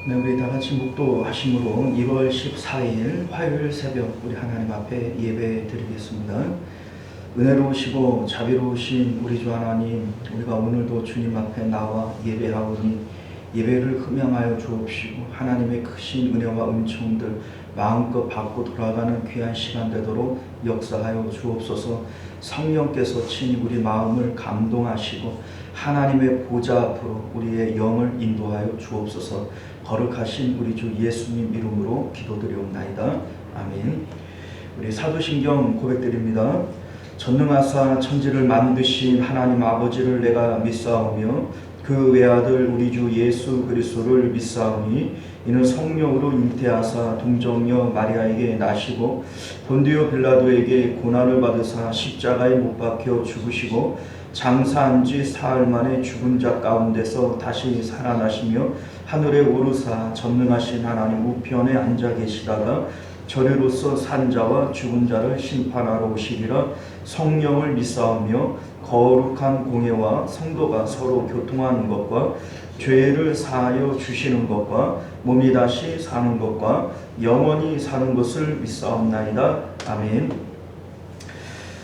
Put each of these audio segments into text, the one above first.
네, 우리 다 같이 묵도하심으로 2월 14일 화요일 새벽 우리 하나님 앞에 예배 드리겠습니다. 은혜로우시고 자비로우신 우리 주 하나님, 우리가 오늘도 주님 앞에 나와 예배하오니 예배를 흠양하여 주옵시고 하나님의 크신 은혜와 은총들 마음껏 받고 돌아가는 귀한 시간 되도록 역사하여 주옵소서. 성령께서 친히 우리 마음을 감동하시고 하나님의 보좌 앞으로 우리의 영을 인도하여 주옵소서. 거룩하신 우리 주 예수님 이름으로 기도드리옵나이다. 아멘. 우리 사도신경 고백드립니다. 전능하사 천지를 만드신 하나님 아버지를 내가 믿사오며 그 외아들 우리 주 예수 그리스도를 믿사오니 이는 성령으로 잉태하사 동정녀 마리아에게 나시고 본디오 빌라도에게 고난을 받으사 십자가에 못 박혀 죽으시고 장사한 지 사흘 만에 죽은 자 가운데서 다시 살아나시며 하늘에 오르사 전능하신 하나님 우편에 앉아 계시다가 저리로서 산 자와 죽은 자를 심판하러 오시리라. 성령을 믿사오며 거룩한 공예와 성도가 서로 교통하는 것과 죄를 사하여 주시는 것과 몸이 다시 사는 것과 영원히 사는 것을 믿사옵나이다. 아멘.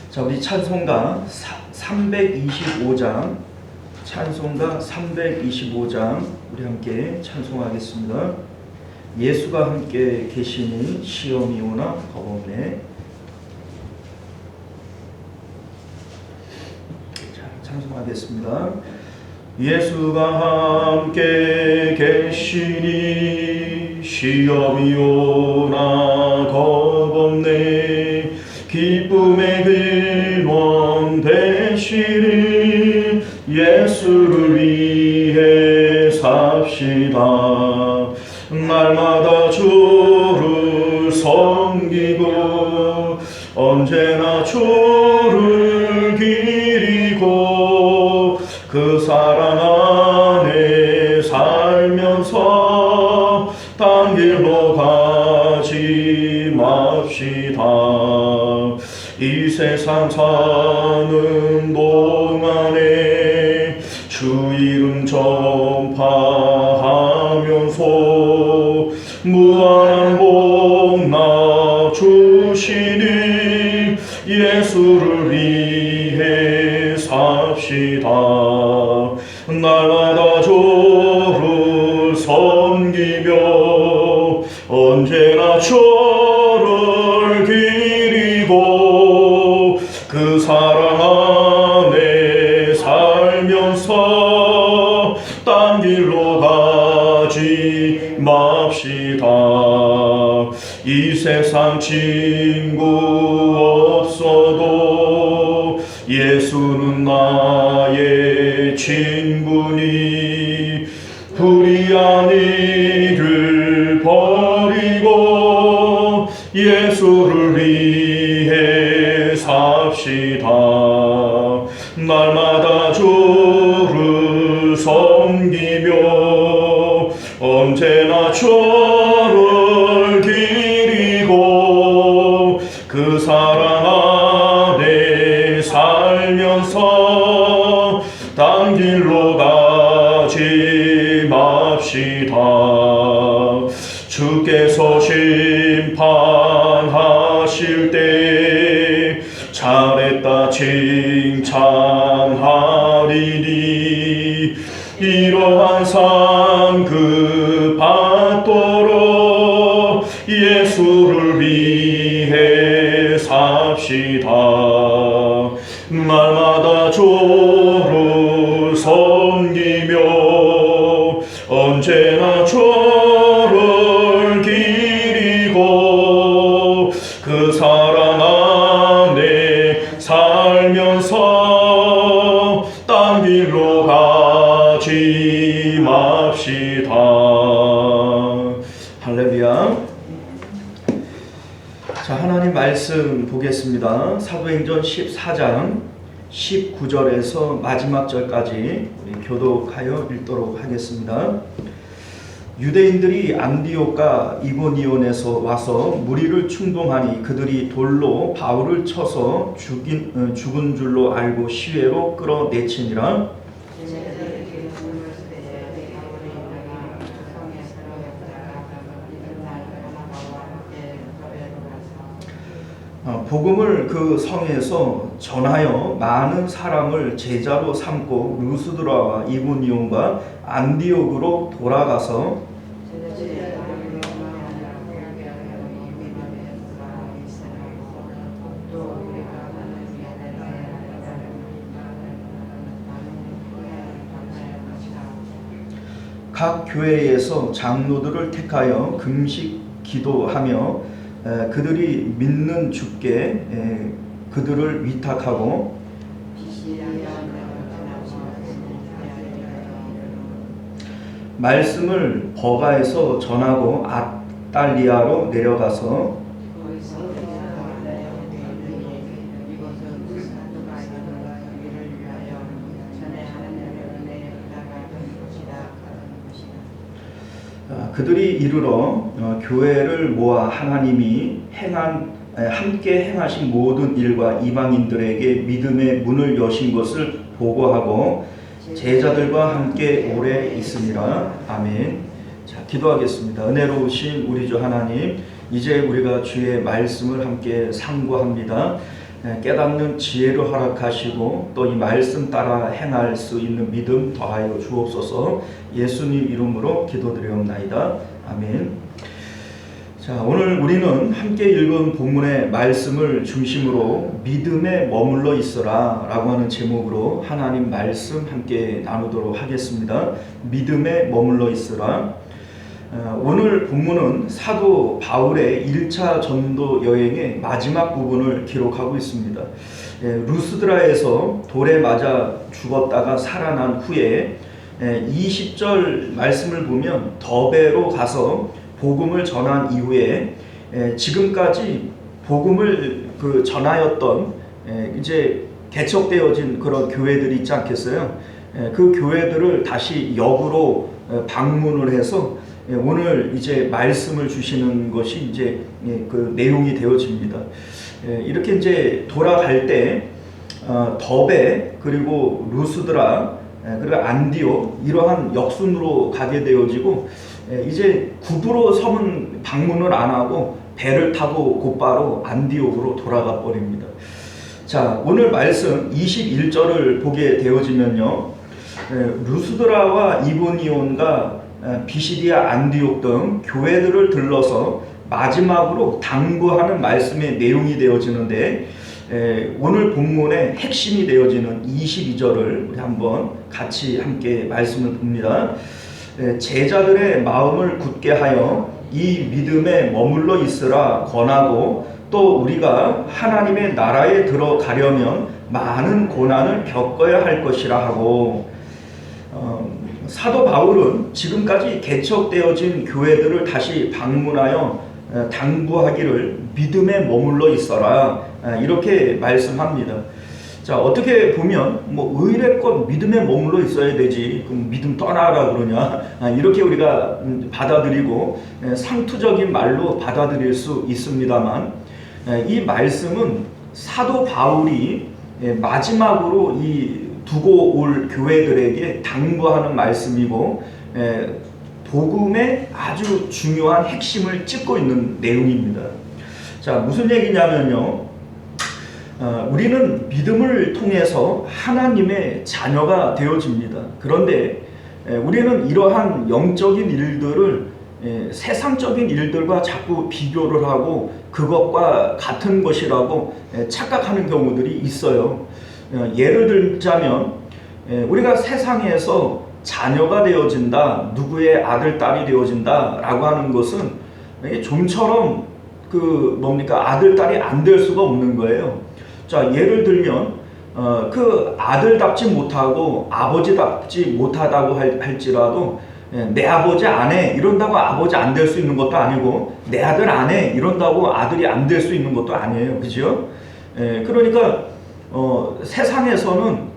자, 우리 찬송가 325장, 찬송가 325장 우리 함께 찬송하겠습니다. 예수가 함께 계시니 시험이 오나 겁없네. 자, 찬송하겠습니다. 예수가 함께 계시니 시험이 오나 겁없네. 기쁨의 근원 되시니 예수를 위해 삽시다. 날마다 주를 섬기고 언제나 주를 기리고 그 사랑 안에 살면서 딴 길로 가지 맙시다. 이 세상 사는 동안에 주 이름 전파하면서 무한한 복나 주시니 예수를 위해 삽시다. 날마다 주를 섬기며 언제나 주를 기리고 그 사랑 안에 살면서 딴 길로 가지 맙시다. 이 세상 친구 없어도 예수는 나의 친구니 불의한 일을 버리고 예수를 위해 삽시다. 날마다 주를 섬기며 언제나 주를 기리고 그 사랑 안에 살면서 딴 길로 가지 맙시다. 주께서 심판하실 때 잘했다 칭찬하리니 이러한 상 그 받도록 예수를 위해 삽시다. 날마다 주를 섬기며 언제나 주를 기리고 그 사랑 안에 살면서 딴 길로 가지 맙시다. 할렐루야. 자, 하나님 말씀 보겠습니다. 사도행전 14장 19절에서 마지막 절까지 우리 교독하여 읽도록 하겠습니다. 유대인들이 안디옥과 이고니온에서 와서 무리를 충동하니 그들이 돌로 바울을 쳐서 죽은 줄로 알고 시외로 끌어내치니라. 복음을 그 성에서 전하여 많은 사람을 제자로 삼고 루스드라와 이고니온과 안디옥으로 돌아가서 각 교회에서 장로들을 택하여 금식 기도하며 그들이 믿는 주께 그들을 위탁하고 말씀을 버가에서 전하고 아달리아로 내려가서 그들이 이르러 교회를 모아 하나님이 함께 행하신 모든 일과 이방인들에게 믿음의 문을 여신 것을 보고하고 제자들과 함께 오래 있으니라. 아멘. 자, 기도하겠습니다. 은혜로우신 우리 주 하나님, 이제 우리가 주의 말씀을 함께 상고합니다. 깨닫는 지혜를 허락하시고 또 이 말씀 따라 행할 수 있는 믿음 더하여 주옵소서. 예수님 이름으로 기도드리옵나이다. 아멘. 자, 오늘 우리는 함께 읽은 본문의 말씀을 중심으로 믿음에 머물러 있어라 라고 하는 제목으로 하나님 말씀 함께 나누도록 하겠습니다. 믿음에 머물러 있어라. 오늘 본문은 사도 바울의 1차 전도 여행의 마지막 부분을 기록하고 있습니다. 루스드라에서 돌에 맞아 죽었다가 살아난 후에 20절 말씀을 보면 더베로 가서 복음을 전한 이후에 지금까지 복음을 전하였던 이제 개척되어진 그런 교회들이 있지 않겠어요? 그 교회들을 다시 역으로 방문을 해서 오늘 이제 말씀을 주시는 것이 이제 그 내용이 되어집니다. 이렇게 이제 돌아갈 때 더베 그리고 루스드라 그리고 안디옥 이러한 역순으로 가게 되어지고 이제 구부로 섬은 방문을 안 하고 배를 타고 곧바로 안디옥으로 돌아가 버립니다. 자, 오늘 말씀 21절을 보게 되어지면요, 루스드라와 이고니온과 비시디아 안디옥 등 교회들을 들러서 마지막으로 당부하는 말씀의 내용이 되어지는데 오늘 본문의 핵심이 되어지는 22절을 우리 한번 같이 함께 말씀을 봅니다. 제자들의 마음을 굳게 하여 이 믿음에 머물러 있으라 권하고 또 우리가 하나님의 나라에 들어가려면 많은 고난을 겪어야 할 것이라 하고, 사도 바울은 지금까지 개척되어진 교회들을 다시 방문하여 당부하기를 믿음에 머물러 있어라 이렇게 말씀합니다. 자, 어떻게 보면 의례껏 믿음에 머물러 있어야 되지 그럼 믿음 떠나라 그러냐 이렇게 우리가 받아들이고 상투적인 말로 받아들일 수 있습니다만, 이 말씀은 사도 바울이 마지막으로 이 두고 올 교회들에게 당부하는 말씀이고 복음의 아주 중요한 핵심을 짚고 있는 내용입니다. 자, 무슨 얘기냐면요, 우리는 믿음을 통해서 하나님의 자녀가 되어집니다. 그런데 우리는 이러한 영적인 일들을 세상적인 일들과 자꾸 비교를 하고 그것과 같은 것이라고 착각하는 경우들이 있어요. 예를 들자면 우리가 세상에서 자녀가 되어진다, 누구의 아들, 딸이 되어진다 라고 하는 것은 좀처럼 아들, 딸이 안 될 수가 없는 거예요. 자, 예를 들면 그 아들답지 못하고 아버지답지 못하다고 할지라도 내 아버지 안 해 이런다고 아버지 안 될 수 있는 것도 아니고 내 아들 안 해 이런다고 아들이 안 될 수 있는 것도 아니에요. 그죠? 그러니까 세상에서는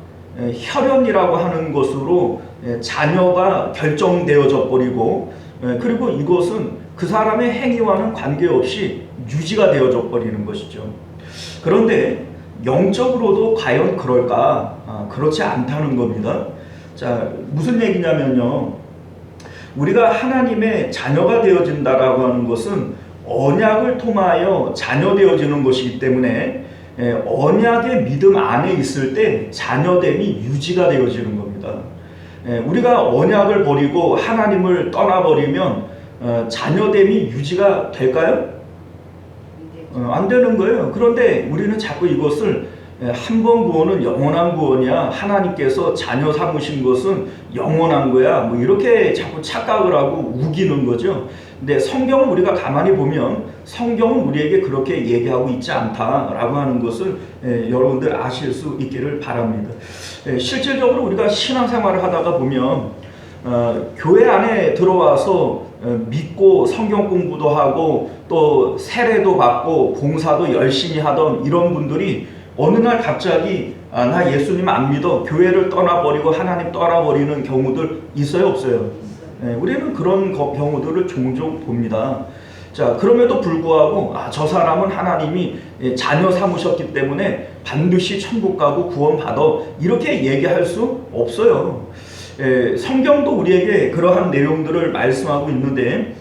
혈연이라고 하는 것으로 자녀가 결정되어져 버리고 그리고 이것은 그 사람의 행위와는 관계없이 유지가 되어져 버리는 것이죠. 그런데 영적으로도 과연 그럴까? 그렇지 않다는 겁니다. 자, 무슨 얘기냐면요, 우리가 하나님의 자녀가 되어진다라고 하는 것은 언약을 통하여 자녀되어지는 것이기 때문에 언약의 믿음 안에 있을 때 자녀됨이 유지가 되어지는 겁니다. 우리가 언약을 버리고 하나님을 떠나버리면 자녀됨이 유지가 될까요? 안 되는 거예요. 그런데 우리는 자꾸 이것을 한 번 구원은 영원한 구원이야, 하나님께서 자녀 삼으신 것은 영원한 거야, 뭐 이렇게 자꾸 착각을 하고 우기는 거죠. 근데 성경을 우리가 가만히 보면 성경은 우리에게 그렇게 얘기하고 있지 않다라고 하는 것을 여러분들 아실 수 있기를 바랍니다. 실질적으로 우리가 신앙생활을 하다가 보면 교회 안에 들어와서 믿고 성경 공부도 하고 또 세례도 받고 봉사도 열심히 하던 이런 분들이 어느 날 갑자기 나 예수님 안 믿어, 교회를 떠나버리고 하나님 떠나버리는 경우들 있어요, 없어요? 우리는 그런 경우들을 종종 봅니다. 자, 그럼에도 불구하고 저 사람은 하나님이 자녀 삼으셨기 때문에 반드시 천국 가고 구원 받아, 이렇게 얘기할 수 없어요. 성경도 우리에게 그러한 내용들을 말씀하고 있는데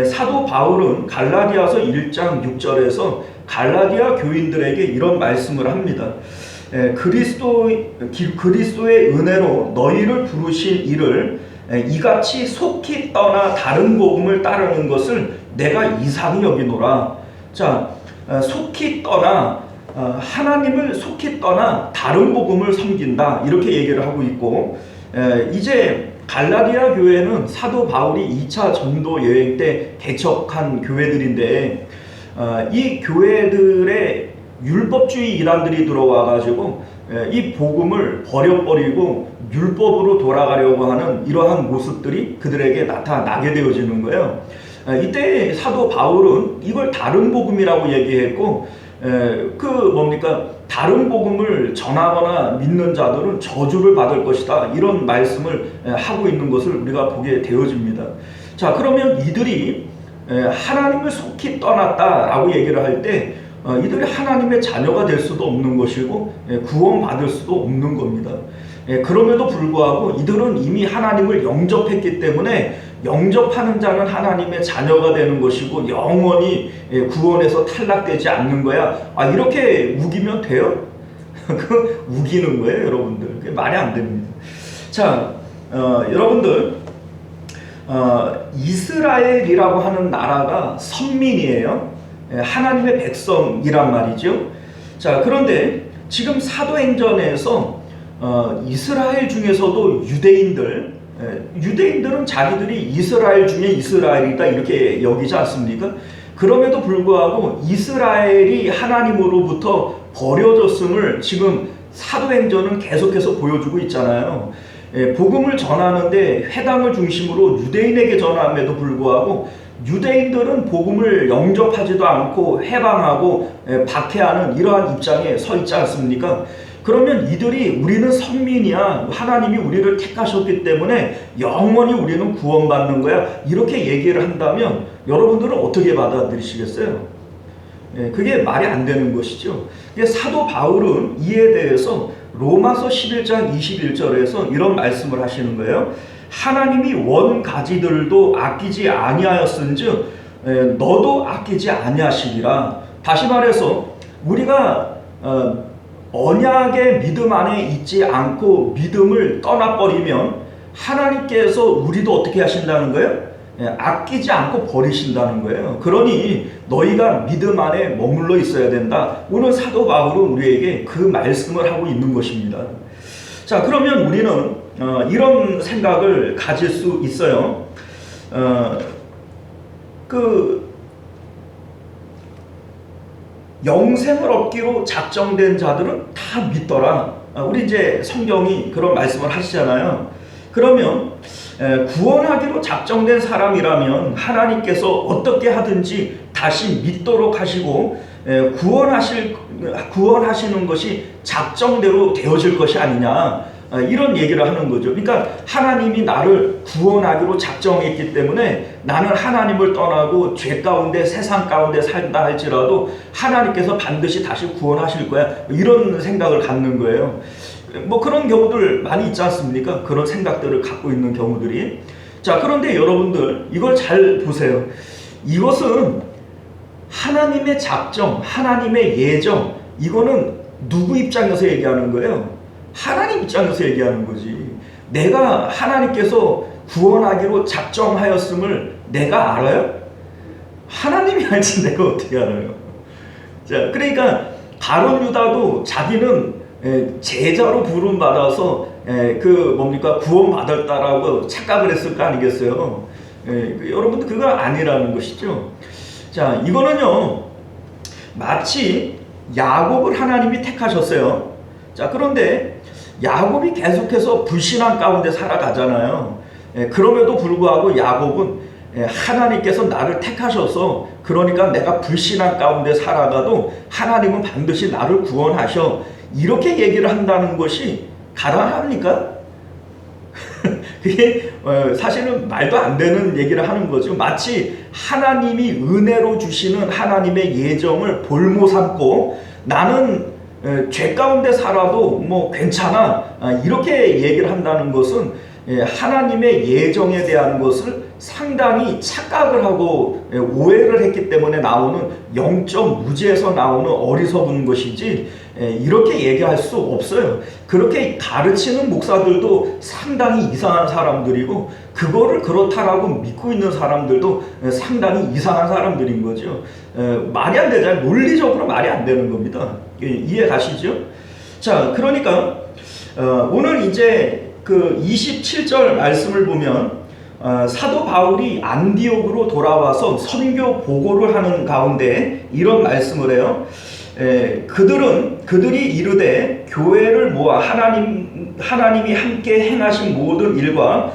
사도 바울은 갈라디아서 1장 6절에서 갈라디아 교인들에게 이런 말씀을 합니다. 그리스도의 은혜로 너희를 부르신 이를 이같이 속히 떠나 다른 복음을 따르는 것을 내가 이상히 여기노라. 자, 속히 떠나, 하나님을 속히 떠나 다른 복음을 섬긴다, 이렇게 얘기를 하고 있고, 이제 갈라디아 교회는 사도 바울이 2차 전도 여행 때 개척한 교회들인데 이 교회들의 율법주의 이단들이 들어와 가지고 이 복음을 버려버리고 율법으로 돌아가려고 하는 이러한 모습들이 그들에게 나타나게 되어지는 거예요. 이때 사도 바울은 이걸 다른 복음이라고 얘기했고, 다른 복음을 전하거나 믿는 자들은 저주를 받을 것이다, 이런 말씀을 하고 있는 것을 우리가 보게 되어집니다. 자, 그러면 이들이 하나님을 속히 떠났다라고 얘기를 할 때 이들이 하나님의 자녀가 될 수도 없는 것이고 구원받을 수도 없는 겁니다. 그럼에도 불구하고 이들은 이미 하나님을 영접했기 때문에 영접하는 자는 하나님의 자녀가 되는 것이고 영원히 구원에서 탈락되지 않는 거야, 이렇게 우기면 돼요? 그 우기는 거예요, 여러분들. 그게 말이 안 됩니다. 자, 여러분들, 이스라엘이라고 하는 나라가 선민이에요. 하나님의 백성이란 말이죠. 자, 그런데 지금 사도행전에서 이스라엘 중에서도 유대인들은 자기들이 이스라엘 중에 이스라엘이다, 이렇게 여기지 않습니까? 그럼에도 불구하고 이스라엘이 하나님으로부터 버려졌음을 지금 사도행전은 계속해서 보여주고 있잖아요. 복음을 전하는데 회당을 중심으로 유대인에게 전함에도 불구하고 유대인들은 복음을 영접하지도 않고 해방하고 박해하는 이러한 입장에 서 있지 않습니까? 그러면 이들이 우리는 선민이야, 하나님이 우리를 택하셨기 때문에 영원히 우리는 구원받는 거야, 이렇게 얘기를 한다면 여러분들은 어떻게 받아들이시겠어요? 그게 말이 안 되는 것이죠. 사도 바울은 이에 대해서 로마서 11장 21절에서 이런 말씀을 하시는 거예요. 하나님이 원 가지들도 아끼지 아니하였은즉 너도 아끼지 아니하시리라. 다시 말해서 우리가 언약의 믿음 안에 있지 않고 믿음을 떠나버리면 하나님께서 우리도 어떻게 하신다는 거예요? 아끼지 않고 버리신다는 거예요. 그러니 너희가 믿음 안에 머물러 있어야 된다. 오늘 사도 바울은 우리에게 그 말씀을 하고 있는 것입니다. 자, 그러면 우리는 이런 생각을 가질 수 있어요. 영생을 얻기로 작정된 자들은 다 믿더라. 우리 이제 성경이 그런 말씀을 하시잖아요. 그러면 구원하기로 작정된 사람이라면 하나님께서 어떻게 하든지 다시 믿도록 하시고 구원하시는 것이 작정대로 되어질 것이 아니냐, 이런 얘기를 하는 거죠. 그러니까 하나님이 나를 구원하기로 작정했기 때문에 나는 하나님을 떠나고 죄 가운데 세상 가운데 살다 할지라도 하나님께서 반드시 다시 구원하실 거야, 이런 생각을 갖는 거예요. 뭐 그런 경우들 많이 있지 않습니까? 그런 생각들을 갖고 있는 경우들이. 자, 그런데 여러분들 이걸 잘 보세요. 이것은 하나님의 작정, 하나님의 예정, 이거는 누구 입장에서 얘기하는 거예요? 하나님 입장에서 얘기하는 거지. 내가 하나님께서 구원하기로 작정하였음을 내가 알아요? 하나님이 알지 내가 어떻게 알아요? 자, 그러니까 가룟 유다도 자기는 제자로 부름 받아서 구원 받았다라고 착각을 했을 거 아니겠어요? 여러분들 그거 아니라는 것이죠. 자, 이거는요 마치 야곱을 하나님이 택하셨어요. 자, 그런데 야곱이 계속해서 불신앙 가운데 살아가잖아요. 그럼에도 불구하고 야곱은 하나님께서 나를 택하셔서, 그러니까 내가 불신앙 가운데 살아가도 하나님은 반드시 나를 구원하셔, 이렇게 얘기를 한다는 것이 가능합니까? 그게 사실은 말도 안 되는 얘기를 하는 거죠. 마치 하나님이 은혜로 주시는 하나님의 예정을 볼모 삼고 나는 죄 가운데 살아도 뭐 괜찮아, 이렇게 얘기를 한다는 것은 하나님의 예정에 대한 것을 상당히 착각을 하고 오해를 했기 때문에 나오는 영적 무지에서 나오는 어리석은 것이지, 이렇게 얘기할 수 없어요. 그렇게 가르치는 목사들도 상당히 이상한 사람들이고, 그거를 그렇다라고 믿고 있는 사람들도 상당히 이상한 사람들인 거죠. 말이 안 되잖아요. 논리적으로 말이 안 되는 겁니다. 이해 가시죠? 자, 그러니까 오늘 이제 그 27절 말씀을 보면 사도 바울이 안디옥으로 돌아와서 선교 보고를 하는 가운데 이런 말씀을 해요. 그들이 이르되 교회를 모아 하나님이 함께 행하신 모든 일과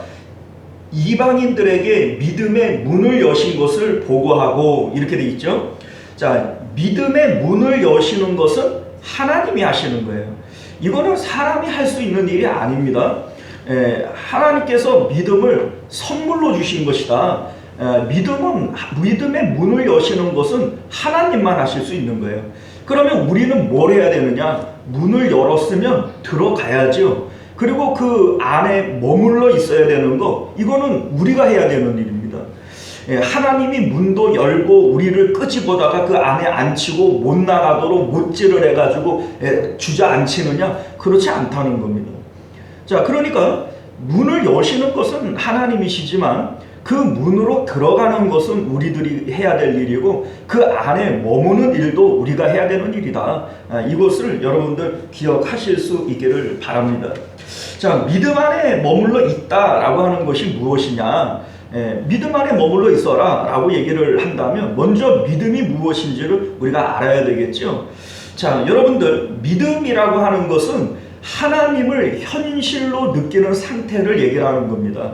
이방인들에게 믿음의 문을 여신 것을 보고하고, 이렇게 돼 있죠. 자, 믿음의 문을 여시는 것은 하나님이 하시는 거예요. 이거는 사람이 할 수 있는 일이 아닙니다. 하나님께서 믿음을 선물로 주신 것이다. 믿음의 문을 여시는 것은 하나님만 하실 수 있는 거예요. 그러면 우리는 뭘 해야 되느냐? 문을 열었으면 들어가야죠. 그리고 그 안에 머물러 있어야 되는 거, 이거는 우리가 해야 되는 일입니다. 하나님이 문도 열고 우리를 끄집어다가 그 안에 앉히고 못 나가도록 못질을 해가지고 주저앉히느냐? 그렇지 않다는 겁니다. 자, 그러니까 문을 여시는 것은 하나님이시지만 그 문으로 들어가는 것은 우리들이 해야 될 일이고, 그 안에 머무는 일도 우리가 해야 되는 일이다. 이것을 여러분들 기억하실 수 있기를 바랍니다. 자, 믿음 안에 머물러 있다라고 하는 것이 무엇이냐? 믿음 안에 머물러 있어라 라고 얘기를 한다면 먼저 믿음이 무엇인지를 우리가 알아야 되겠죠. 자, 여러분들, 믿음이라고 하는 것은 하나님을 현실로 느끼는 상태를 얘기하는 겁니다.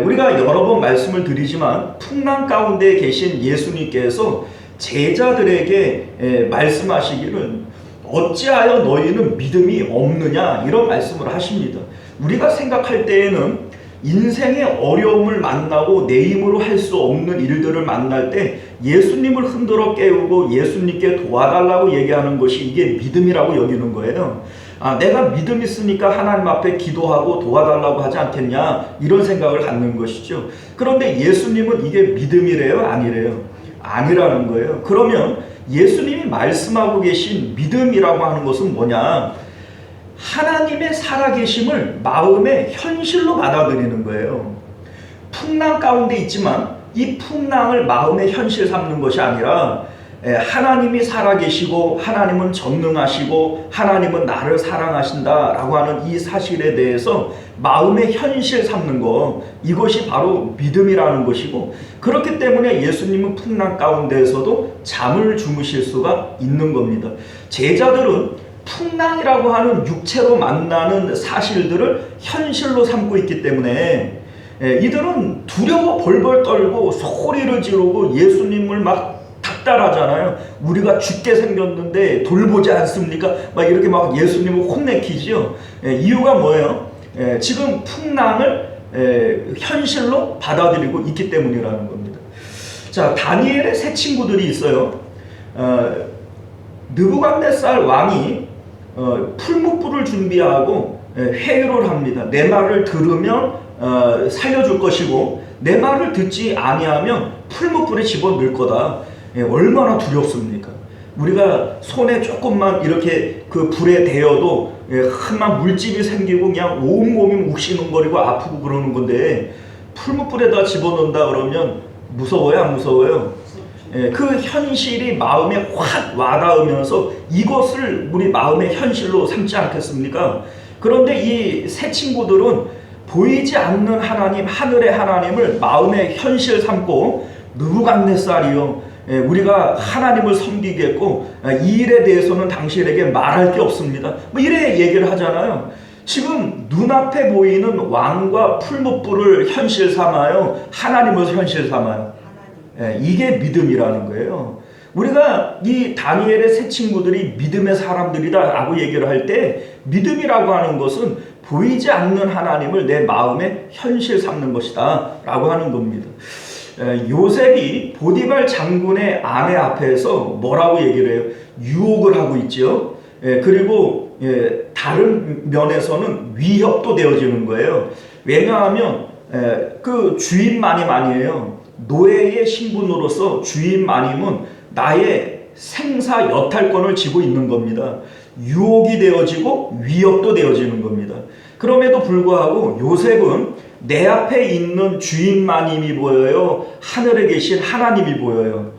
우리가 여러 번 말씀을 드리지만 풍랑 가운데 계신 예수님께서 제자들에게 말씀하시기를 어찌하여 너희는 믿음이 없느냐, 이런 말씀을 하십니다. 우리가 생각할 때에는 인생의 어려움을 만나고 내 힘으로 할 수 없는 일들을 만날 때 예수님을 흔들어 깨우고 예수님께 도와달라고 얘기하는 것이 이게 믿음이라고 여기는 거예요. 내가 믿음 있으니까 하나님 앞에 기도하고 도와달라고 하지 않겠냐, 이런 생각을 갖는 것이죠. 그런데 예수님은 이게 믿음이래요? 아니래요? 아니라는 거예요. 그러면 예수님이 말씀하고 계신 믿음이라고 하는 것은 뭐냐? 하나님의 살아계심을 마음의 현실로 받아들이는 거예요. 풍랑 가운데 있지만 이 풍랑을 마음의 현실 삼는 것이 아니라 하나님이 살아계시고 하나님은 전능하시고 하나님은 나를 사랑하신다 라고 하는 이 사실에 대해서 마음의 현실 삼는 것, 이것이 바로 믿음이라는 것이고, 그렇기 때문에 예수님은 풍랑 가운데에서도 잠을 주무실 수가 있는 겁니다. 제자들은 풍랑이라고 하는 육체로 만나는 사실들을 현실로 삼고 있기 때문에 이들은 두려워 벌벌 떨고 소리를 지르고 예수님을 막 닥달하잖아요. 우리가 죽게 생겼는데 돌보지 않습니까? 막 이렇게 막 예수님을 혼내키지요. 이유가 뭐예요? 지금 풍랑을 현실로 받아들이고 있기 때문이라는 겁니다. 자, 다니엘의 세 친구들이 있어요. 느부갓네살 왕이 풀무불을 준비하고 회유를 합니다. 내 말을 들으면 살려줄 것이고 내 말을 듣지 아니하면 풀무불에 집어넣을 거다. 얼마나 두렵습니까? 우리가 손에 조금만 이렇게 그 불에 대어도 흠한 물집이 생기고 그냥 온몸이 욱신거리고 아프고 그러는 건데, 풀무불에다 집어넣는다 그러면 무서워요, 안 무서워요? 그 현실이 마음에 확 와닿으면서 이것을 우리 마음의 현실로 삼지 않겠습니까? 그런데 이 새 친구들은 보이지 않는 하나님, 하늘의 하나님을 마음의 현실 삼고, 느부갓네살이요, 우리가 하나님을 섬기겠고 이 일에 대해서는 당신에게 말할 게 없습니다, 뭐 이래 얘기를 하잖아요. 지금 눈앞에 보이는 왕과 풀무불을 현실 삼아요, 하나님을 현실 삼아요. 이게 믿음이라는 거예요. 우리가 이 다니엘의 새 친구들이 믿음의 사람들이다 라고 얘기를 할 때, 믿음이라고 하는 것은 보이지 않는 하나님을 내 마음에 현실 삼는 것이다 라고 하는 겁니다. 요셉이 보디발 장군의 아내 앞에서 뭐라고 얘기를 해요? 유혹을 하고 있죠. 그리고 다른 면에서는 위협도 되어지는 거예요. 왜냐하면 그 주인 마님 아니에요. 노예의 신분으로서 주인 마님은 나의 생사 여탈권을 쥐고 있는 겁니다. 유혹이 되어지고 위협도 되어지는 겁니다. 그럼에도 불구하고 요셉은 내 앞에 있는 주인 마님이 보여요, 하늘에 계신 하나님이 보여요.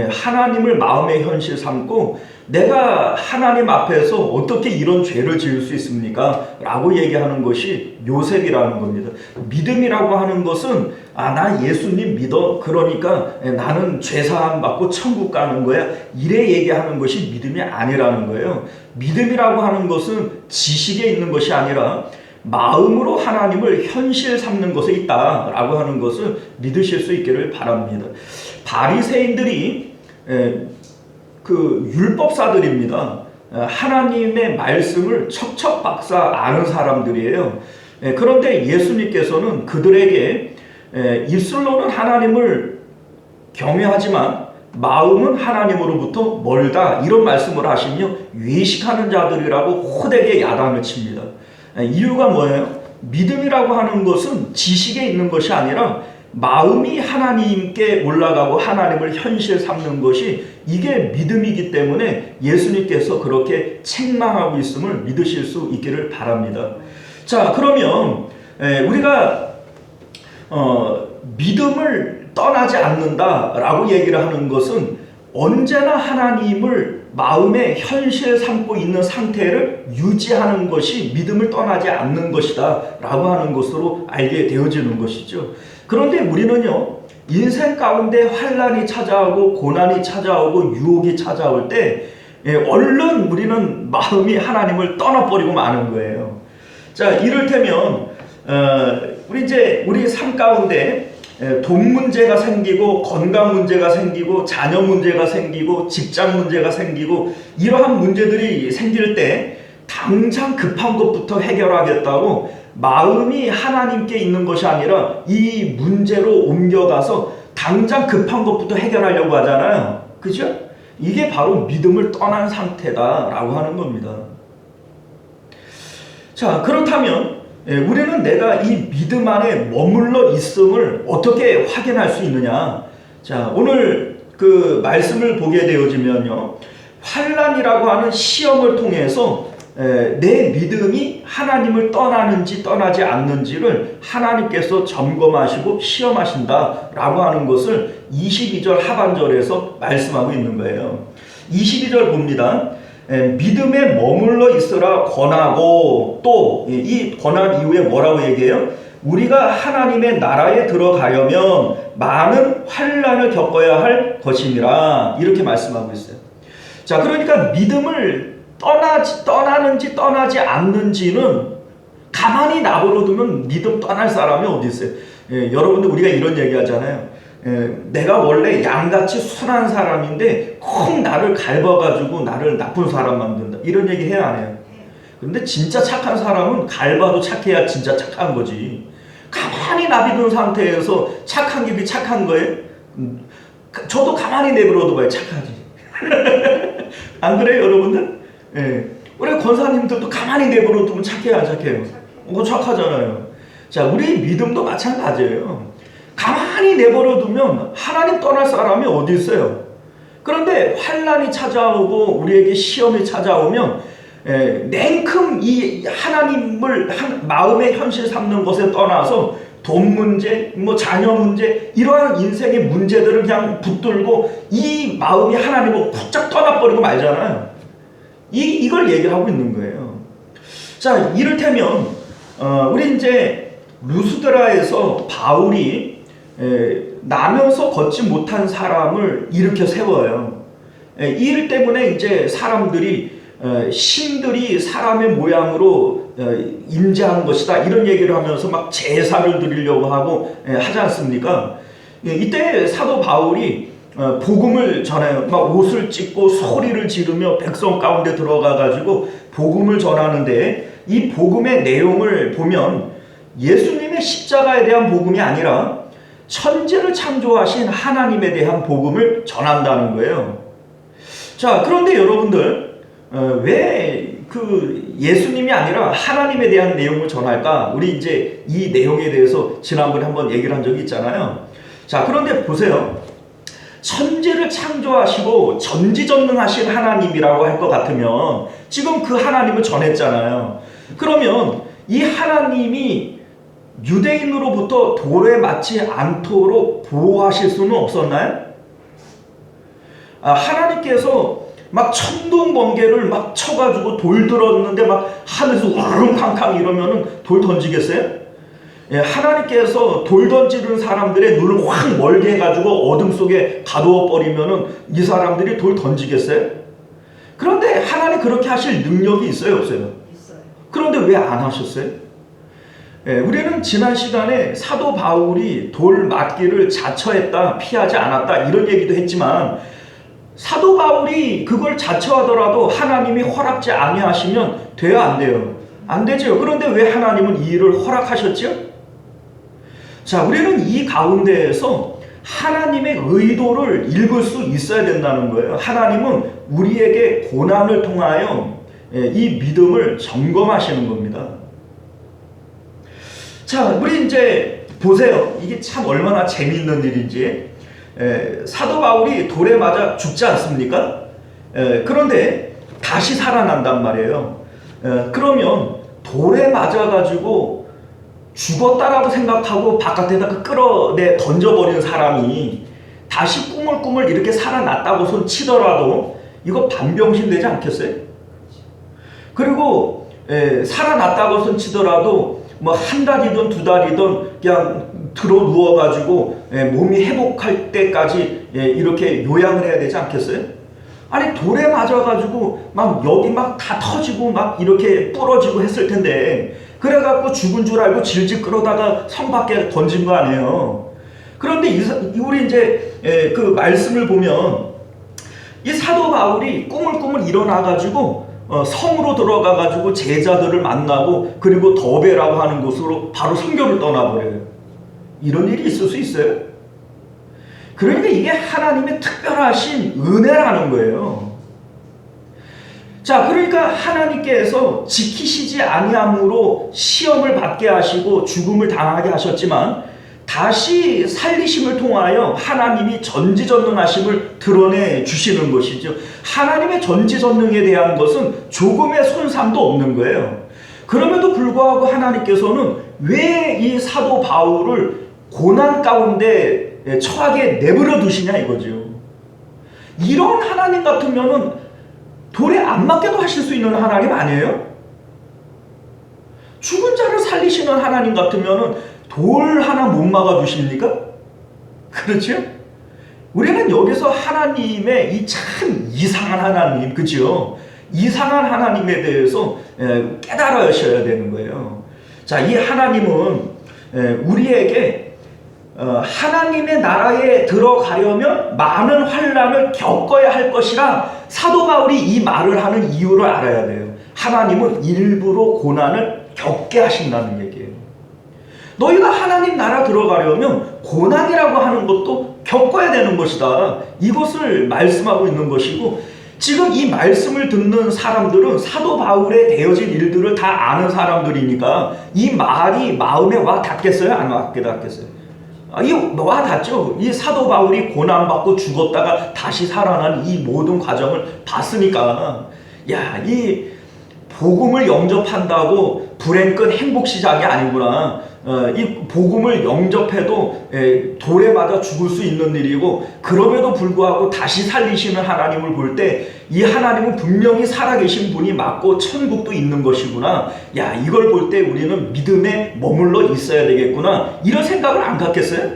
하나님을 마음의 현실 삼고, 내가 하나님 앞에서 어떻게 이런 죄를 지을 수 있습니까? 라고 얘기하는 것이 요셉이라는 겁니다. 믿음이라고 하는 것은 나 예수님 믿어, 그러니까 나는 죄사함 받고 천국 가는 거야, 이래 얘기하는 것이 믿음이 아니라는 거예요. 믿음이라고 하는 것은 지식에 있는 것이 아니라 마음으로 하나님을 현실 삼는 것에 있다 라고 하는 것을 믿으실 수 있기를 바랍니다. 바리새인들이 그 율법사들입니다. 하나님의 말씀을 척척박사 아는 사람들이에요. 그런데 예수님께서는 그들에게 입술로는 하나님을 경외하지만 마음은 하나님으로부터 멀다, 이런 말씀을 하시며 외식하는 자들이라고 호되게 야단을 칩니다. 이유가 뭐예요? 믿음이라고 하는 것은 지식에 있는 것이 아니라 마음이 하나님께 올라가고 하나님을 현실 삼는 것이, 이게 믿음이기 때문에 예수님께서 그렇게 책망하고 있음을 믿으실 수 있기를 바랍니다. 자, 그러면 우리가 믿음을 떠나지 않는다라고 얘기를 하는 것은 언제나 하나님을 마음의 현실 삼고 있는 상태를 유지하는 것이 믿음을 떠나지 않는 것이다 라고 하는 것으로 알게 되어지는 것이죠. 그런데 우리는요, 인생 가운데 환난이 찾아오고 고난이 찾아오고 유혹이 찾아올 때 얼른 우리는 마음이 하나님을 떠나버리고 마는 거예요. 자, 이를테면 우리 삶 가운데 돈 문제가 생기고 건강 문제가 생기고 자녀 문제가 생기고 직장 문제가 생기고 이러한 문제들이 생길 때 당장 급한 것부터 해결하겠다고 마음이 하나님께 있는 것이 아니라 이 문제로 옮겨가서 당장 급한 것부터 해결하려고 하잖아요. 그죠? 이게 바로 믿음을 떠난 상태다라고 하는 겁니다. 자, 그렇다면 우리는 내가 이 믿음 안에 머물러 있음을 어떻게 확인할 수 있느냐? 자, 오늘 그 말씀을 보게 되어지면요, 환난이라고 하는 시험을 통해서 내 믿음이 하나님을 떠나는지 떠나지 않는지를 하나님께서 점검하시고 시험하신다라고 하는 것을 22절 하반절에서 말씀하고 있는 거예요. 22절 봅니다. 믿음에 머물러 있으라 권하고, 또 이 권한 이후에 뭐라고 얘기해요? 우리가 하나님의 나라에 들어가려면 많은 환난을 겪어야 할 것이니라, 이렇게 말씀하고 있어요. 자, 그러니까 믿음을 떠나는지 떠나지 않는지는 가만히 놔버려두면 믿음 떠날 사람이 어디 있어요? 여러분들 우리가 이런 얘기 하잖아요. 내가 원래 양같이 순한 사람인데 콩 나를 갈아가지고 나를 나쁜 사람 만든다, 이런 얘기 해야 안 해요? 그런데 진짜 착한 사람은 갈아도 착해야 진짜 착한 거지. 가만히 놔두는 상태에서 착한 게 착한 거예요? 저도 가만히 내버려도 봐요, 착하지. 안 그래요, 여러분들? 우리 권사님들도 가만히 내버려두면 착해요, 안 착해요? 그거 착하잖아요. 자, 우리 믿음도 마찬가지예요. 가만히 내버려두면 하나님 떠날 사람이 어디 있어요? 그런데 환난이 찾아오고 우리에게 시험이 찾아오면 냉큼 이 하나님을 마음의 현실 삼는 것에 떠나서 돈 문제, 뭐 자녀 문제, 이러한 인생의 문제들을 그냥 붙들고 이 마음이 하나님을 훌쩍 떠나버리고 말잖아요. 이걸 얘기를 하고 있는 거예요. 자, 이를테면 우리 이제 루스드라에서 바울이 나면서 걷지 못한 사람을 일으켜 세워요. 이 일 때문에 이제 사람들이 신들이 사람의 모양으로 임재한 것이다, 이런 얘기를 하면서 막 제사를 드리려고 하고 하지 않습니까? 이때 사도 바울이 복음을 전해요. 막 옷을 찢고 소리를 지르며 백성 가운데 들어가 가지고 복음을 전하는데, 이 복음의 내용을 보면 예수님의 십자가에 대한 복음이 아니라 천지를 창조하신 하나님에 대한 복음을 전한다는 거예요. 자, 그런데 여러분들, 왜 그 예수님이 아니라 하나님에 대한 내용을 전할까? 우리 이제 이 내용에 대해서 지난번에 한번 얘기를 한 적이 있잖아요. 자, 그런데 보세요. 천지를 창조하시고 전지전능하신 하나님이라고 할 것 같으면 지금 그 하나님을 전했잖아요. 그러면 이 하나님이 유대인으로부터 돌에 맞지 않도록 보호하실 수는 없었나요? 하나님께서 막 천둥 번개를 막 쳐가지고 돌 들었는데 막 하늘에서 우르릉 쾅쾅 이러면은 돌 던지겠어요? 하나님께서 돌 던지는 사람들의 눈을 확 멀게 해가지고 어둠 속에 가두어 버리면은 이 사람들이 돌 던지겠어요? 그런데 하나님 그렇게 하실 능력이 있어요, 없어요? 있어요. 그런데 왜 안 하셨어요? 우리는 지난 시간에 사도 바울이 돌 맞기를 자처했다, 피하지 않았다, 이런 얘기도 했지만, 사도 바울이 그걸 자처하더라도 하나님이 허락지 아니하시면 돼요, 안 돼요? 안 되죠. 그런데 왜 하나님은 이 일을 허락하셨죠? 자, 우리는 이 가운데에서 하나님의 의도를 읽을 수 있어야 된다는 거예요. 하나님은 우리에게 고난을 통하여 이 믿음을 점검하시는 겁니다. 자, 우리 이제 보세요. 이게 참 얼마나 재미있는 일인지. 사도 바울이 돌에 맞아 죽지 않습니까? 그런데 다시 살아난단 말이에요. 그러면 돌에 맞아가지고 죽었다라고 생각하고 바깥에다가 끌어내 던져버린 사람이 다시 꾸물꾸물 이렇게 살아났다고 치더라도 이거 반병신 되지 않겠어요? 그리고 살아났다고 치더라도 뭐 한 달이든 두 달이든 그냥 들어 누워가지고 몸이 회복할 때까지 이렇게 요양을 해야 되지 않겠어요? 아니, 돌에 맞아가지고 막 여기 막 다 터지고 막 이렇게 부러지고 했을 텐데, 그래갖고 죽은 줄 알고 질질 끌어다가 성 밖에 던진 거 아니에요. 그런데 우리 이제 그 말씀을 보면 이 사도 바울이 꾸물꾸물 일어나가지고 성으로 들어가가지고 제자들을 만나고, 그리고 더베라고 하는 곳으로 바로 선교를 떠나버려요. 이런 일이 있을 수 있어요? 그러니까 이게 하나님의 특별하신 은혜라는 거예요. 자, 그러니까 하나님께서 지키시지 아니함으로 시험을 받게 하시고 죽음을 당하게 하셨지만, 다시 살리심을 통하여 하나님이 전지전능하심을 드러내 주시는 것이죠. 하나님의 전지전능에 대한 것은 조금의 손상도 없는 거예요. 그럼에도 불구하고 하나님께서는 왜 이 사도 바울을 고난 가운데 처하게 내버려 두시냐 이거죠. 이런 하나님 같으면은 돌에 안 맞게도 하실 수 있는 하나님 아니에요? 죽은 자를 살리시는 하나님 같으면은 돌 하나 못 막아 주십니까? 그렇죠? 우리는 여기서 하나님의 이 참 이상한 하나님, 그죠? 이상한 하나님에 대해서 깨달으셔야 되는 거예요. 자, 이 하나님은 우리에게 하나님의 나라에 들어가려면 많은 환난을 겪어야 할 것이라 사도 바울이 이 말을 하는 이유를 알아야 돼요. 하나님은 일부러 고난을 겪게 하신다는 얘기예요. 너희가 하나님 나라 들어가려면 고난이라고 하는 것도 겪어야 되는 것이다. 이것을 말씀하고 있는 것이고, 지금 이 말씀을 듣는 사람들은 사도 바울의 되어진 일들을 다 아는 사람들이니까 이 말이 마음에 와 닿겠어요? 안 와 닿겠어요? 이 와 닿죠? 이 사도 바울이 고난받고 죽었다가 다시 살아난 이 모든 과정을 봤으니까, 야, 이 복음을 영접한다고 불행 끝 행복 시작이 아니구나. 이 복음을 영접해도 돌에 맞아 죽을 수 있는 일이고, 그럼에도 불구하고 다시 살리시는 하나님을 볼 때 이 하나님은 분명히 살아계신 분이 맞고 천국도 있는 것이구나. 야, 이걸 볼 때 우리는 믿음에 머물러 있어야 되겠구나. 이런 생각을 안 갖겠어요?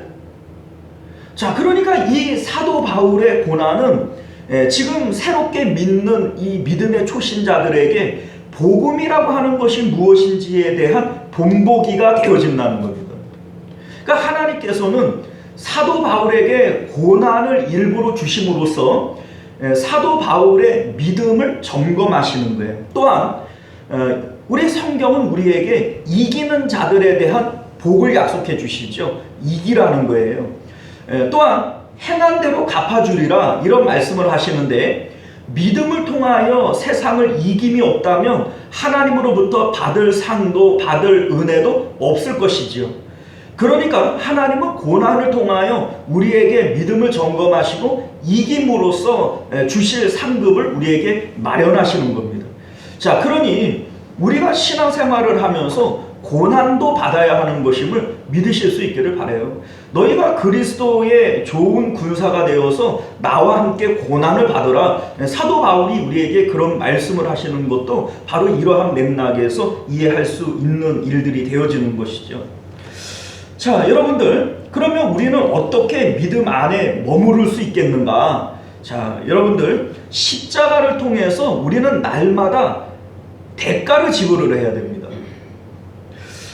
자, 그러니까 이 사도 바울의 고난은 지금 새롭게 믿는 이 믿음의 초신자들에게 복음이라고 하는 것이 무엇인지에 대한 본보기가 되어진다는 겁니다. 그러니까 하나님께서는 사도 바울에게 고난을 일부러 주심으로써 사도 바울의 믿음을 점검하시는 거예요. 또한 우리 성경은 우리에게 이기는 자들에 대한 복을 약속해 주시죠. 이기라는 거예요. 또한 행한 대로 갚아주리라, 이런 말씀을 하시는데, 믿음을 통하여 세상을 이김이 없다면 하나님으로부터 받을 상도 받을 은혜도 없을 것이지요. 그러니까 하나님은 고난을 통하여 우리에게 믿음을 점검하시고 이김으로써 주실 상급을 우리에게 마련하시는 겁니다. 자, 그러니 우리가 신앙생활을 하면서 고난도 받아야 하는 것임을 믿으실 수 있기를 바라요. 너희가 그리스도의 좋은 군사가 되어서 나와 함께 고난을 받으라. 사도 바울이 우리에게 그런 말씀을 하시는 것도 바로 이러한 맥락에서 이해할 수 있는 일들이 되어지는 것이죠. 자, 여러분들, 그러면 우리는 어떻게 믿음 안에 머무를 수 있겠는가? 자, 여러분들, 십자가를 통해서 우리는 날마다 대가를 지불을 해야 됩니다.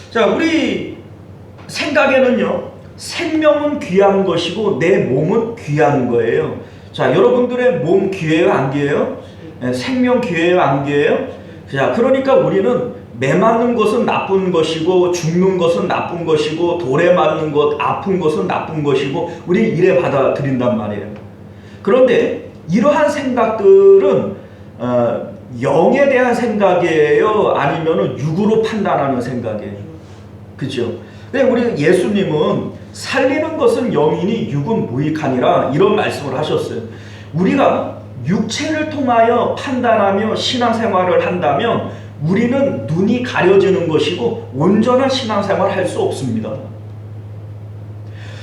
자, 우리 생각에는요, 생명은 귀한 것이고 내 몸은 귀한 거예요. 자, 여러분들의 몸 귀해요, 안 귀해요? 생명 귀해요, 안 귀해요? 자, 그러니까 우리는 매 맞는 것은 나쁜 것이고, 죽는 것은 나쁜 것이고, 돌에 맞는 것, 아픈 것은 나쁜 것이고, 우리 이래 받아들인단 말이에요. 그런데 이러한 생각들은 영에 대한 생각이에요, 아니면 육으로 판단하는 생각이에요? 그죠? 근데 우리 예수님은 살리는 것은 영이니 육은 무익하니라, 이런 말씀을 하셨어요. 우리가 육체를 통하여 판단하며 신앙생활을 한다면 우리는 눈이 가려지는 것이고 온전한 신앙생활을 할 수 없습니다.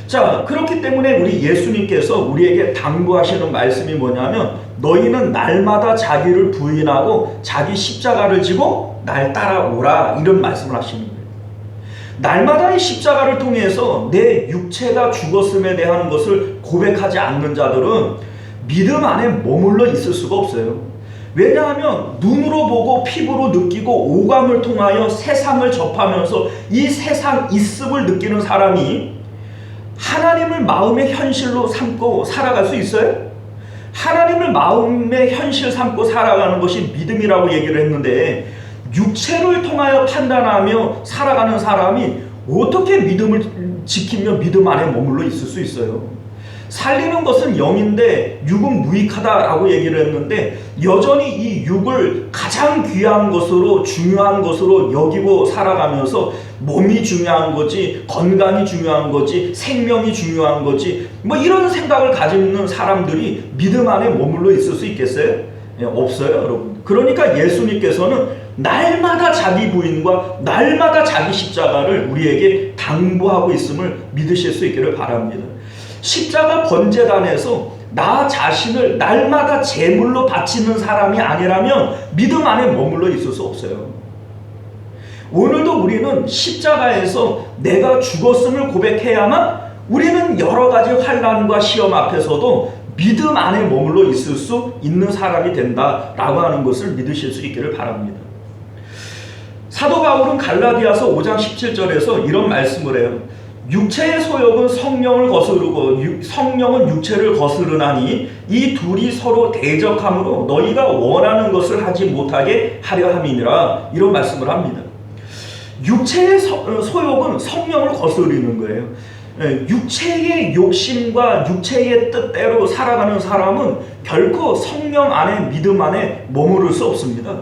자, 그렇기 때문에 우리 예수님께서 우리에게 당부하시는 말씀이 뭐냐면, 너희는 날마다 자기를 부인하고 자기 십자가를 지고 날 따라오라, 이런 말씀을 하시는 거예요. 날마다의 십자가를 통해서 내 육체가 죽었음에 대한 것을 고백하지 않는 자들은 믿음 안에 머물러 있을 수가 없어요. 왜냐하면 눈으로 보고 피부로 느끼고 오감을 통하여 세상을 접하면서 이 세상 있음을 느끼는 사람이 하나님을 마음의 현실로 삼고 살아갈 수 있어요? 하나님을 마음의 현실 삼고 살아가는 것이 믿음이라고 얘기를 했는데, 육체를 통하여 판단하며 살아가는 사람이 어떻게 믿음을 지키며 믿음 안에 머물러 있을 수 있어요? 살리는 것은 영인데 육은 무익하다라고 얘기를 했는데, 여전히 이 육을 가장 귀한 것으로, 중요한 것으로 여기고 살아가면서 몸이 중요한 거지, 건강이 중요한 거지, 생명이 중요한 거지, 뭐 이런 생각을 가지는 사람들이 믿음 안에 머물러 있을 수 있겠어요? 없어요, 여러분. 그러니까 예수님께서는 날마다 자기 부인과 날마다 자기 십자가를 우리에게 당부하고 있음을 믿으실 수 있기를 바랍니다. 십자가 번제단에서 나 자신을 날마다 제물로 바치는 사람이 아니라면 믿음 안에 머물러 있을 수 없어요. 오늘도 우리는 십자가에서 내가 죽었음을 고백해야만 우리는 여러 가지 환난과 시험 앞에서도 믿음 안에 머물러 있을 수 있는 사람이 된다라고 하는 것을 믿으실 수 있기를 바랍니다. 사도 바울은 갈라디아서 5장 17절에서 이런 말씀을 해요. 육체의 소욕은 성령을 거스르고 성령은 육체를 거스르나니 이 둘이 서로 대적함으로 너희가 원하는 것을 하지 못하게 하려 함이니라, 이런 말씀을 합니다. 육체의 소욕은 성령을 거스르는 거예요. 육체의 욕심과 육체의 뜻대로 살아가는 사람은 결코 성령 안에, 믿음 안에 머무를 수 없습니다.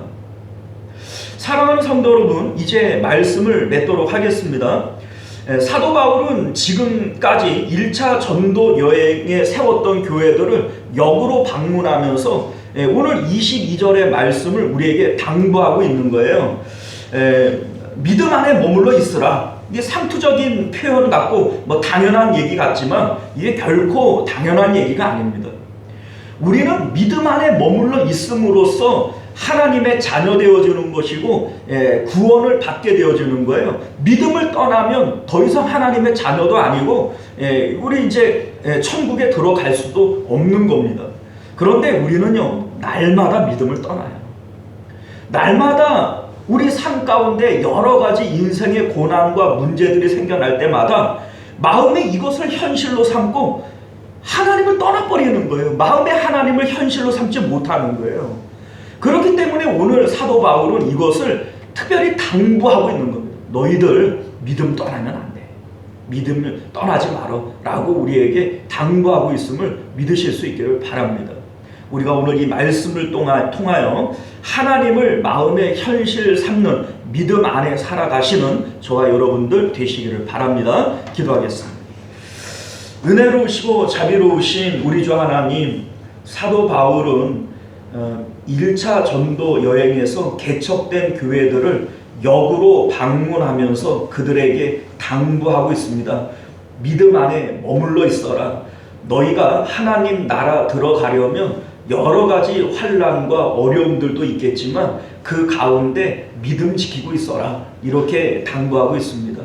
사랑하는 성도 여러분, 이제 말씀을 맺도록 하겠습니다. 사도 바울은 지금까지 1차 전도 여행에 세웠던 교회들을 역으로 방문하면서 오늘 22절의 말씀을 우리에게 당부하고 있는 거예요. 믿음 안에 머물러 있으라. 이게 상투적인 표현 같고 당연한 얘기 같지만 이게 결코 당연한 얘기가 아닙니다. 우리는 믿음 안에 머물러 있음으로써 하나님의 자녀 되어주는 것이고 구원을 받게 되어주는 거예요. 믿음을 떠나면 더 이상 하나님의 자녀도 아니고 우리 이제 천국에 들어갈 수도 없는 겁니다. 그런데 우리는요, 날마다 믿음을 떠나요. 날마다 우리 삶 가운데 여러 가지 인생의 고난과 문제들이 생겨날 때마다 마음에 이것을 현실로 삼고 하나님을 떠나버리는 거예요. 마음에 하나님을 현실로 삼지 못하는 거예요. 그렇기 때문에 오늘 사도 바울은 이것을 특별히 당부하고 있는 겁니다. 너희들 믿음 떠나면 안 돼. 믿음을 떠나지 마라 라고 우리에게 당부하고 있음을 믿으실 수 있기를 바랍니다. 우리가 오늘 이 말씀을 통하여 하나님을 마음의 현실 삼는 믿음 안에 살아가시는 저와 여러분들 되시기를 바랍니다. 기도하겠습니다. 은혜로우시고 자비로우신 우리 주 하나님, 사도 바울은 1차 전도 여행에서 개척된 교회들을 역으로 방문하면서 그들에게 당부하고 있습니다. 믿음 안에 머물러 있어라. 너희가 하나님 나라 들어가려면 여러 가지 환난과 어려움들도 있겠지만 그 가운데 믿음 지키고 있어라. 이렇게 당부하고 있습니다.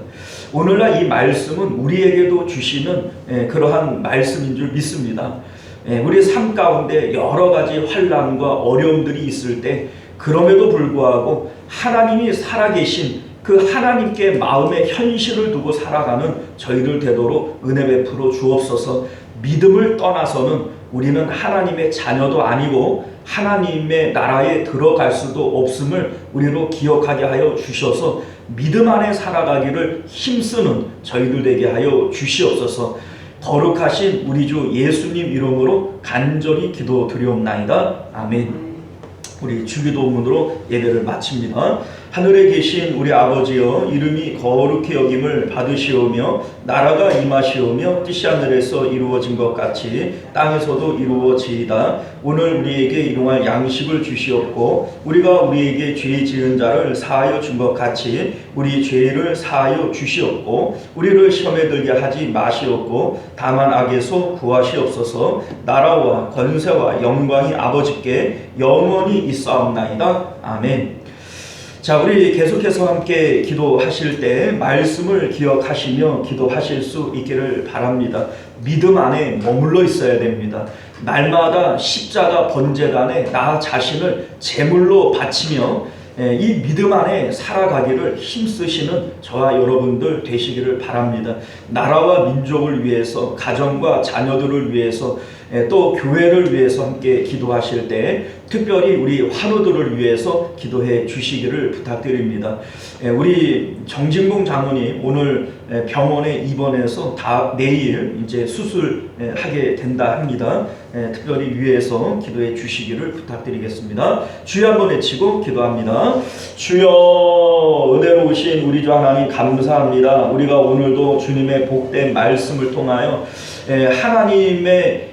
오늘날 이 말씀은 우리에게도 주시는 그러한 말씀인 줄 믿습니다. 우리 삶 가운데 여러 가지 환난과 어려움들이 있을 때 그럼에도 불구하고 하나님이 살아계신 그 하나님께 마음의 현실을 두고 살아가는 저희들 되도록 은혜 베풀어 주옵소서. 믿음을 떠나서는 우리는 하나님의 자녀도 아니고 하나님의 나라에 들어갈 수도 없음을 우리로 기억하게 하여 주셔서 믿음 안에 살아가기를 힘쓰는 저희들 되게 하여 주시옵소서. 거룩하신 우리 주 예수님 이름으로 간절히 기도드리옵나이다. 아멘. 우리 주기도문으로 예배를 마칩니다. 하늘에 계신 우리 아버지여, 이름이 거룩히 여김을 받으시오며 나라가 임하시오며 뜻이 하늘에서 이루어진 것 같이 땅에서도 이루어지이다. 오늘 우리에게 일용할 양식을 주시옵고 우리가 우리에게 죄 지은 자를 사하여 준 것 같이 우리 죄를 사하여 주시옵고 우리를 시험에 들게 하지 마시옵고 다만 악에서 구하시옵소서. 나라와 권세와 영광이 아버지께 영원히 있사옵나이다. 아멘. 자, 우리 계속해서 함께 기도하실 때 말씀을 기억하시며 기도하실 수 있기를 바랍니다. 믿음 안에 머물러 있어야 됩니다. 날마다 십자가 번제단에 나 자신을 제물로 바치며 이 믿음 안에 살아가기를 힘쓰시는 저와 여러분들 되시기를 바랍니다. 나라와 민족을 위해서, 가정과 자녀들을 위해서, 또 교회를 위해서 함께 기도하실 때 특별히 우리 환우들을 위해서 기도해 주시기를 부탁드립니다. 우리 정진봉 장로님 오늘 병원에 입원해서 내일 이제 수술하게 된다 합니다. 특별히 위해서 기도해 주시기를 부탁드리겠습니다. 주여 한번 외치고 기도합니다. 주여, 은혜로우신 우리 주 하나님 감사합니다. 우리가 오늘도 주님의 복된 말씀을 통하여 하나님의